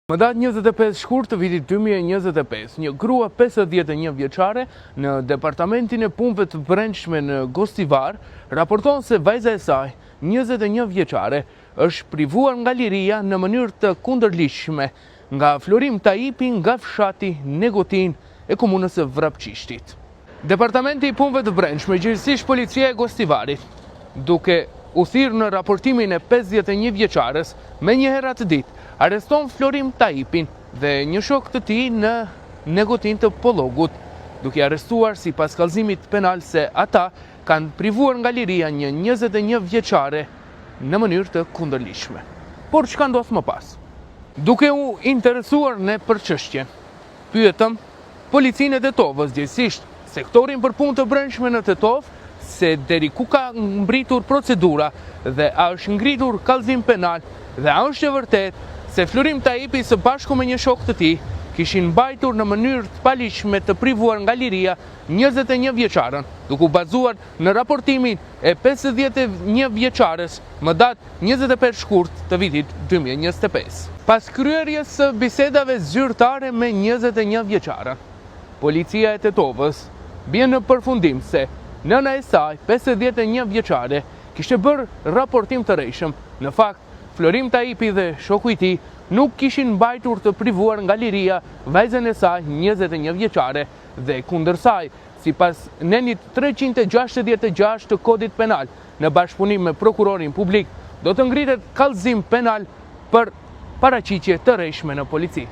Më datë 25 shkurt të vitit 2025, një grua 51 vjeçare në departamentin e punëve të brendshme në Gostivar raporton se vajza e saj, 21 vjeçare, është privuar nga liria në mënyrë të kundërligjshme nga Florim Taipi nga fshati Negotin e komunës së Vrapçishtit. Departamenti i punëve të brendshme, gjithësisht policia e Gostivarit, duke u thirrë në raportimin e 51 vjeçares, me njëherë atë ditë, arreston Florim Taipin dhe një shok të tij në Negotin të Pollogut, duke arrestuar sipas kallëzimit penal se ata kanë privuar nga liria një 21 vjeçare në mënyrë të kundërligjshme. Por çka ndodh më pas? Duke u interesuar ne për çështjen, pyetëm policinë e Tetovës, gjithësisht sektorin për punë të brendshme në Tetovë, se deri ku ka mbritur procedura dhe a është ngritur kallëzim penal dhe a është e vërtet se Florim Taipi së bashku me një shok të tij kishin mbajtur në mënyrë të paligjshme të privuar nga liria 21 vjeçaren, duke u bazuar në raportimin e 51 vjeçares më datë 25 shkurt të vitit 2025. Pas kryerjes së bisedave zyrtare me 21 vjeçaren, policia e Tetovës bie në përfundim se nëna e saj, 51 vjeçare, kishte bërë raportim të rrejshëm. Në fakt, Florim Taipi dhe shoku i tij nuk kishin mbajtur të privuar nga liria vajzën e saj 21 vjeçare dhe kundër saj, sipas nenit 366 të kodit penal, në bashkëpunim me prokurorin publik, do të ngritet kallëzim penal për paraqitje të rrejshme në polici.